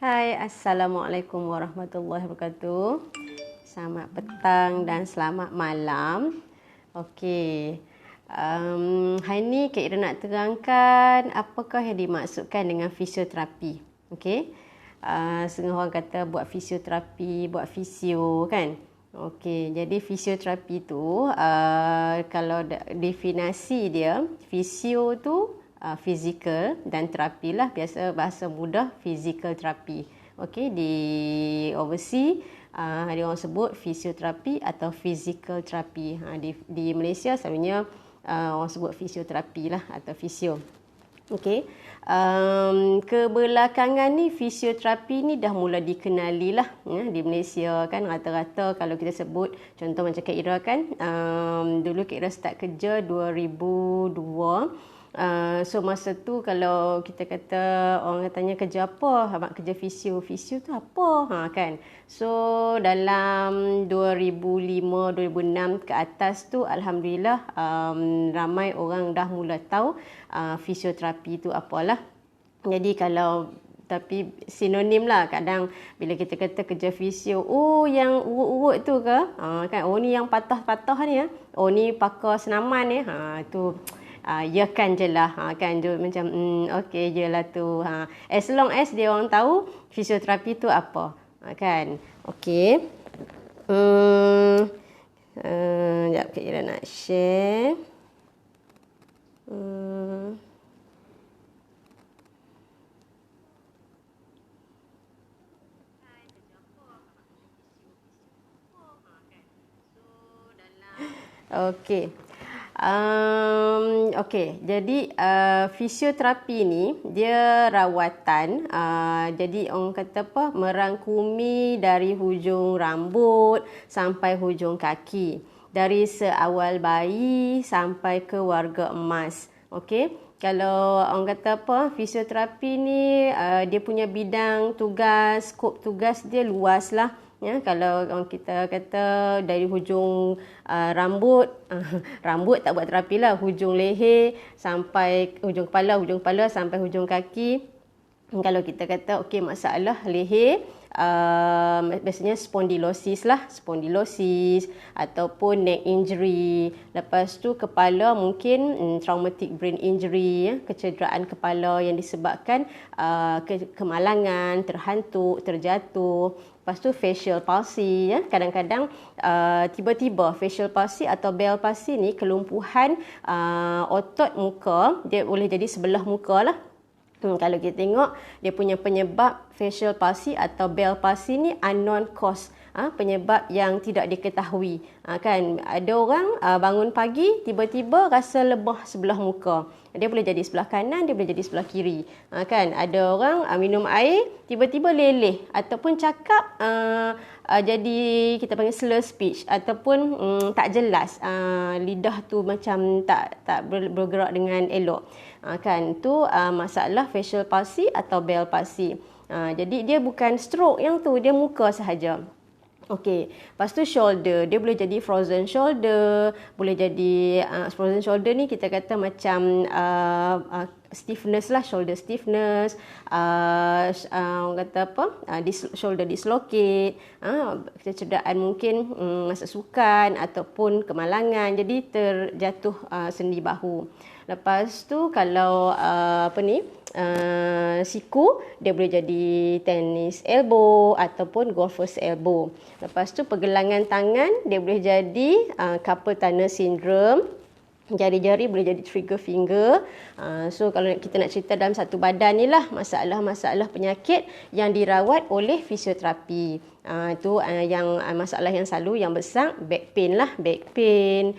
Hai, Assalamualaikum warahmatullahi wabarakatuh. Selamat petang dan selamat malam. Okey, hari ni Kak Ira nak terangkan apakah yang dimaksudkan dengan fisioterapi. Okey, setengah orang kata buat fisioterapi, buat fisio kan. Okey, jadi fisioterapi tu kalau definisi dia, fisio tu physical dan terapi lah, biasa bahasa mudah physical therapy. Okey, di overseas ada orang sebut fisioterapi atau physical therapy. Di Malaysia selalunya orang sebut fisioterapi lah atau fisio. Okey, kebelakangan ni fisioterapi ni dah mula dikenali lah di Malaysia kan. Rata-rata kalau kita sebut contoh macam Kak Ira kan, dulu Kak Ira start kerja 2002. So masa tu kalau kita kata orang tanya kerja apa, abang kerja fisio tu apa kan. So dalam 2005-2006 ke atas tu alhamdulillah ramai orang dah mula tahu fisioterapi tu apalah. Jadi kalau tapi sinonim lah, kadang bila kita kata kerja fisio, oh yang urut-urut tu ke kan, oh ni yang patah-patah ni ya, oh ni pakar senaman ni, tu ya kan je lah, kan je macam okey je lah tu, as long as dia orang tahu fisioterapi tu apa, kan. Okey, sekejap Kak Ira nak share. Okey. Okey, jadi fisioterapi ni dia rawatan, jadi orang kata apa, merangkumi dari hujung rambut sampai hujung kaki, dari seawal bayi sampai ke warga emas. Okey, kalau orang kata apa, fisioterapi ni dia punya bidang tugas, skop tugas dia luas lah. Ya, kalau kita kata dari hujung rambut, rambut tak buat terapi lah, hujung leher sampai hujung kepala sampai hujung kaki. Kalau kita kata okey masalah leher, biasanya spondylosis ataupun neck injury. Lepas tu kepala mungkin traumatic brain injury, kecederaan kepala yang disebabkan kemalangan, terhantuk, terjatuh. Lepas tu facial palsy, kadang-kadang tiba-tiba facial palsy atau Bell palsy ni kelumpuhan otot muka, dia boleh jadi sebelah muka lah. Kalau kita tengok dia punya penyebab facial palsy atau Bell palsy ni unknown cause, penyebab yang tidak diketahui, kan. Ada orang bangun pagi tiba-tiba rasa lebah sebelah muka, dia boleh jadi sebelah kanan, dia boleh jadi sebelah kiri, kan. Ada orang minum air tiba-tiba leleh ataupun cakap jadi kita panggil slur speech ataupun tak jelas, lidah tu macam tak bergerak dengan elok, kan. Tu masalah facial palsy atau Bell palsy. Jadi dia bukan stroke yang tu, dia muka sahaja. Okey, lepas tu shoulder, dia boleh jadi frozen shoulder, boleh jadi frozen shoulder ni kita kata macam stiffness lah, shoulder stiffness, orang kata apa, shoulder dislocate, kecederaan mungkin masa sukan ataupun kemalangan, jadi terjatuh sendi bahu. Lepas tu kalau siku, dia boleh jadi tennis elbow ataupun golfer's elbow. Lepas tu pergelangan tangan, dia boleh jadi carpal tunnel syndrome. Jari-jari boleh jadi trigger finger. So kalau kita nak cerita dalam satu badan ni lah, masalah-masalah penyakit yang dirawat oleh fisioterapi. Itu yang masalah yang selalu yang besar, back pain lah, back pain,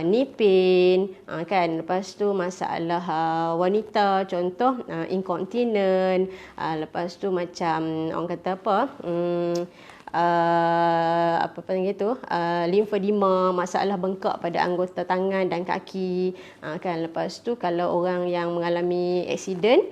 knee pain, kan. Lepas tu masalah wanita, contoh incontinent. Lepas tu macam orang kata apa, apa panggil tu, limfedema, masalah bengkak pada anggota tangan dan kaki, kan. Lepas tu kalau orang yang mengalami aksiden,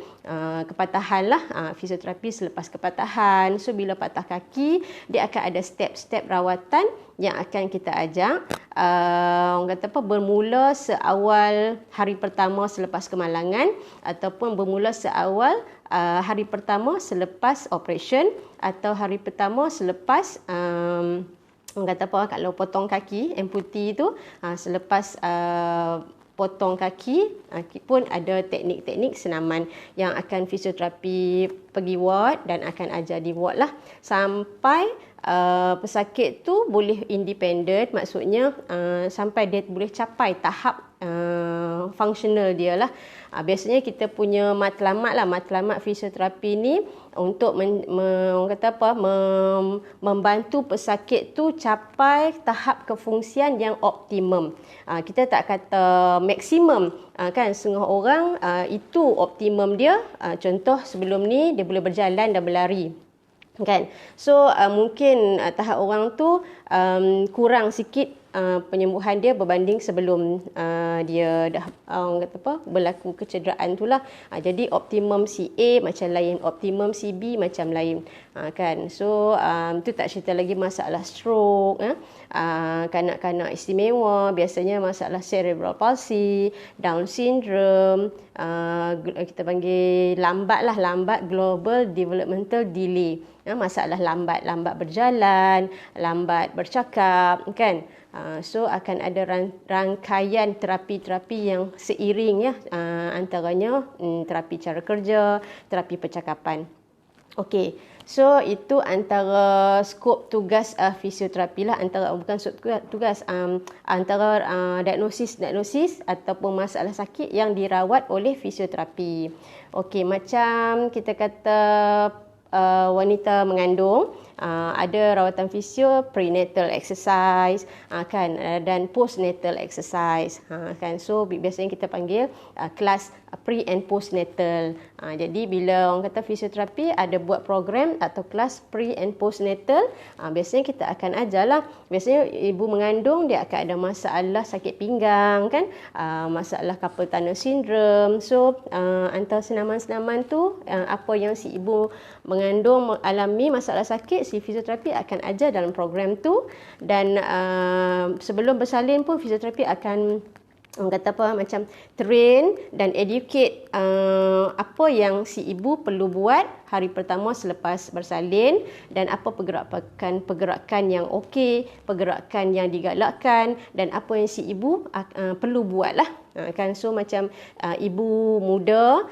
kepatahan lah, fisioterapi selepas kepatahan. So bila patah kaki, dia akan ada step-step rawatan yang akan kita ajak. orang kata apa, bermula seawal hari pertama selepas kemalangan ataupun bermula seawal hari pertama selepas operation atau hari pertama selepas orang kata apa, kalau potong kaki amputee tu selepas potong kaki pun ada teknik-teknik senaman yang akan fisioterapi pergi ward dan akan ajar di ward lah sampai pesakit tu boleh independent, maksudnya sampai dia boleh capai tahap functional dia lah. Biasanya kita punya matlamat lah, matlamat fisioterapi ni untuk orang kata apa, membantu pesakit tu capai tahap kefungsian yang optimum. Kita tak kata maksimum, kan setengah orang itu optimum dia. Contoh sebelum ni dia boleh berjalan dan berlari, kan. So mungkin tahap orang tu kurang sikit penyembuhan dia berbanding sebelum dia dah orang kata apa, berlaku kecederaan tu lah. Jadi optimum si A macam lain, optimum si B macam lain, kan. So tu tak cerita lagi masalah stroke, kanak-kanak istimewa biasanya masalah cerebral palsy, Down syndrome, kita panggil lambat global developmental delay, masalah lambat berjalan, lambat bercakap, kan. So akan ada rangkaian terapi-terapi yang seiring ya, antaranya terapi cara kerja, terapi percakapan. Okey, so itu antara skop tugas fisioterapi lah, antara bukan skop tugas, antara diagnosis ataupun masalah sakit yang dirawat oleh fisioterapi. Okey, macam kita kata wanita mengandung, ada rawatan fisio prenatal exercise, kan, dan postnatal exercise, kan. So biasanya kita panggil kelas pre and postnatal. Jadi bila orang kata fisioterapi ada buat program atau kelas pre and postnatal, biasanya kita akan ajarlah. Biasanya ibu mengandung dia akan ada masalah sakit pinggang, kan, masalah carpal tunnel syndrome. So antara senaman-senaman tu apa yang si ibu mengandung mengalami masalah sakit, si fisioterapi akan ajar dalam program tu. Dan sebelum bersalin pun fisioterapi akan kata apa, macam train dan educate apa yang si ibu perlu buat hari pertama selepas bersalin dan apa pergerakan yang okey, pergerakan yang digalakkan dan apa yang si ibu perlu buatlah, kan. So macam ibu muda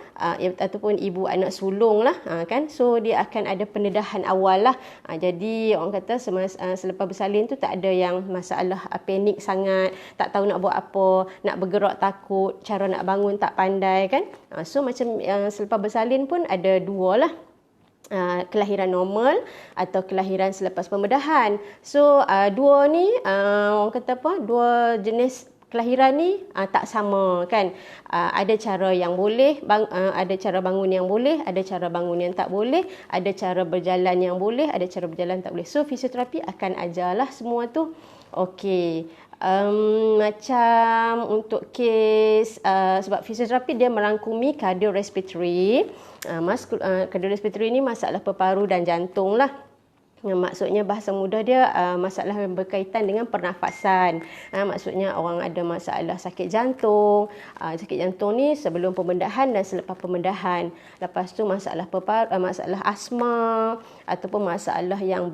ataupun ibu anak sulung lah, kan. So dia akan ada pendedahan awal lah. Jadi orang kata selepas bersalin tu tak ada yang masalah panik sangat, tak tahu nak buat apa, nak bergerak takut, cara nak bangun tak pandai, kan. So macam selepas bersalin pun ada dua lah, kelahiran normal atau kelahiran selepas pembedahan. So dua ni orang kata apa, dua jenis kelahiran ni tak sama, kan. Ada cara yang boleh, ada cara bangun yang boleh, ada cara bangun yang tak boleh, ada cara berjalan yang boleh, ada cara berjalan tak boleh. So fisioterapi akan ajarlah semua tu. Okey. Macam untuk kes sebab fisioterapi dia merangkumi cardiorespiratory. Cardiorespiratory ni masalah peparu dan jantung lah. Maksudnya bahasa mudah dia masalah yang berkaitan dengan pernafasan. Maksudnya orang ada masalah sakit jantung. Sakit jantung ni sebelum pembedahan dan selepas pembedahan. Lepas tu masalah masalah asma ataupun masalah yang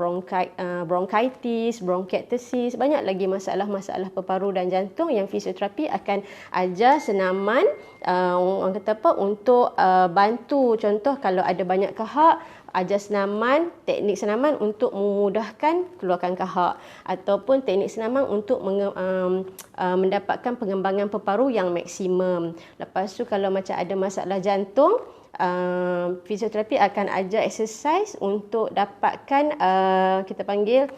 bronkitis, bronkiectasis, banyak lagi masalah-masalah peparu dan jantung yang fisioterapi akan ajar senaman orang kata apa, untuk bantu. Contoh kalau ada banyak kahak, ajar senaman, teknik senaman untuk memudahkan keluarkan kahak ataupun teknik senaman untuk mendapatkan pengembangan peparu yang maksimum. Lepas tu kalau macam ada masalah jantung, fisioterapi akan ajar exercise untuk dapatkan kita panggil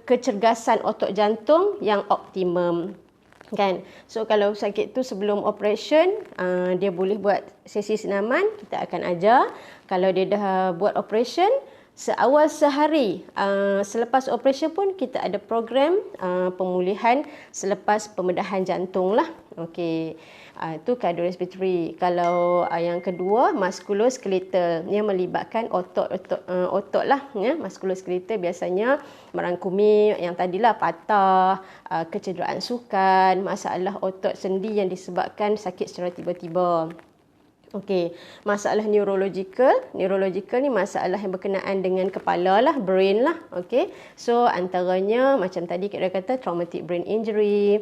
kecergasan otot jantung yang optimum, kan. So kalau sakit tu sebelum operation, dia boleh buat sesi senaman, kita akan ajar. Kalau dia dah buat operation, seawal sehari selepas operation pun kita ada program pemulihan selepas pembedahan jantung lah. Okey. Itu kardiorespiratory. Kalau yang kedua musculoskeletal, ia melibatkan otot lah ya. Musculoskeletal biasanya merangkumi yang tadilah patah, kecederaan sukan, masalah otot sendi yang disebabkan sakit secara tiba-tiba. Okey, masalah neurological ni masalah yang berkenaan dengan kepala lah, brain lah. Okey, so antaranya macam tadi kita kata traumatic brain injury,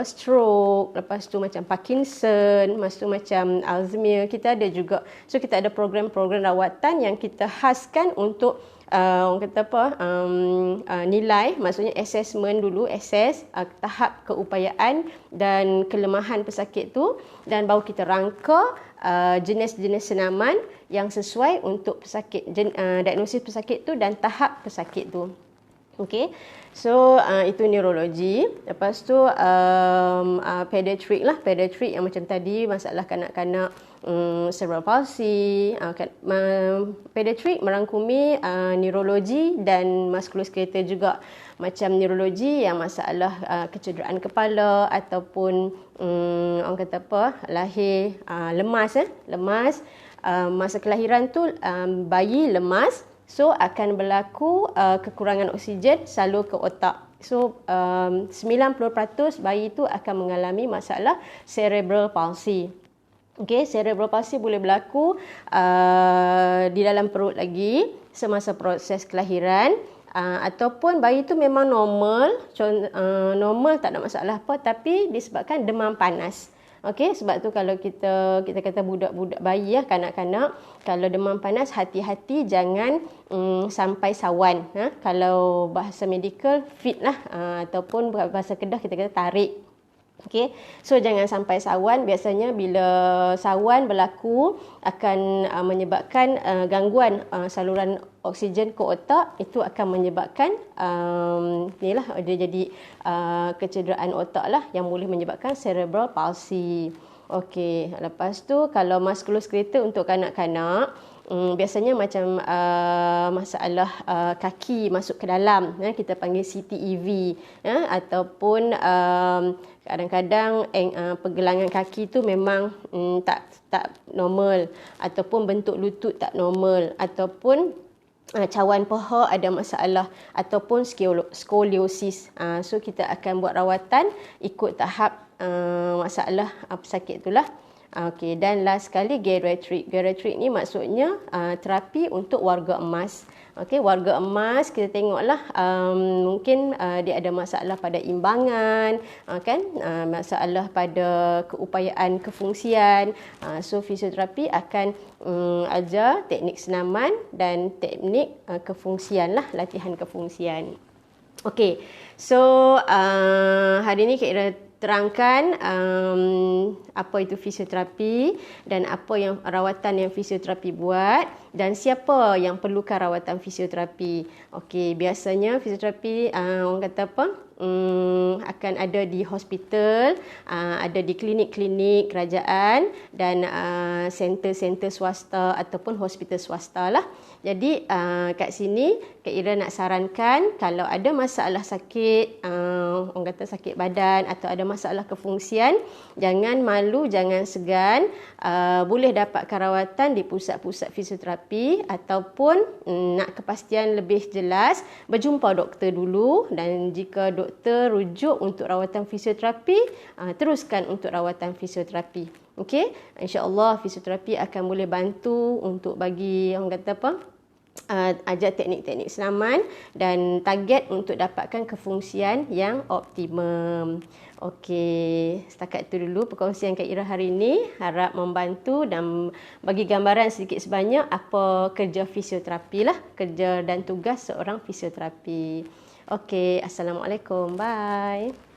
stroke, lepas tu macam Parkinson, lepas tu macam Alzheimer. Kita ada juga, so kita ada program-program rawatan yang kita khaskan untuk orang kata nilai, maksudnya assessment dulu, tahap keupayaan dan kelemahan pesakit tu, dan baru kita rangka jenis-jenis senaman yang sesuai untuk pesakit, diagnosis pesakit tu dan tahap pesakit tu. Okey, so itu neurologi. Lepas tu pediatric lah, pediatric yang macam tadi masalah kanak-kanak, cerebral palsy. Pediatric merangkumi neurologi dan musculoskeletal juga. Macam neurologi yang masalah kecederaan kepala ataupun orang kata lahir lemas. Masa kelahiran tu bayi lemas. So akan berlaku kekurangan oksigen salur ke otak. So 90% bayi itu akan mengalami masalah cerebral palsy. Okey, cerebral palsy boleh berlaku di dalam perut lagi semasa proses kelahiran, ataupun bayi itu memang normal, tak ada masalah apa, tapi disebabkan demam panas. Okey, sebab tu kalau kita kata budak-budak bayi ya, kanak-kanak, kalau demam panas hati-hati jangan sampai sawan. Kalau bahasa medical fit lah, ataupun bahasa Kedah kita kata tarik. Okey, so jangan sampai sawan. Biasanya bila sawan berlaku akan menyebabkan gangguan saluran oksigen ke otak. Itu akan menyebabkan dia jadi kecederaan otak lah yang boleh menyebabkan cerebral palsy. Okey, lepas tu kalau musculoskeletal untuk kanak-kanak, biasanya macam masalah kaki masuk ke dalam, kita panggil CTEV, ataupun kadang-kadang pergelangan kaki tu memang tak normal, ataupun bentuk lutut tak normal, ataupun cawan paha ada masalah, ataupun skoliosis. So kita akan buat rawatan ikut tahap masalah pesakit itulah. Okey, dan last sekali geriatric. Geriatric ni maksudnya terapi untuk warga emas. Okey, warga emas kita tengoklah mungkin dia ada masalah pada imbangan, masalah pada keupayaan kefungsian. So fisioterapi akan ajar teknik senaman dan teknik kefungsian lah, latihan kefungsian. Okey, so hari ni kita terangkan apa itu fisioterapi dan apa yang rawatan yang fisioterapi buat dan siapa yang perlukan rawatan fisioterapi. Okey, biasanya fisioterapi orang kata akan ada di hospital, ada di klinik-klinik kerajaan dan center-center swasta ataupun hospital swasta lah. Jadi kat sini Kak Ira nak sarankan kalau ada masalah sakit, orang kata sakit badan atau ada masalah kefungsian, jangan malu, jangan segan, boleh dapatkan rawatan di pusat-pusat fisioterapi, ataupun nak kepastian lebih jelas, berjumpa doktor dulu, dan jika doktor rujuk untuk rawatan fisioterapi, teruskan untuk rawatan fisioterapi. Okey, insya-Allah fisioterapi akan boleh bantu untuk bagi orang kata ajar teknik-teknik senaman dan target untuk dapatkan kefungsian yang optimum. Okey, setakat itu dulu perkongsian Kak Ira hari ini. Harap membantu dan bagi gambaran sedikit sebanyak apa kerja fisioterapi lah, kerja dan tugas seorang fisioterapi. Okey, Assalamualaikum. Bye.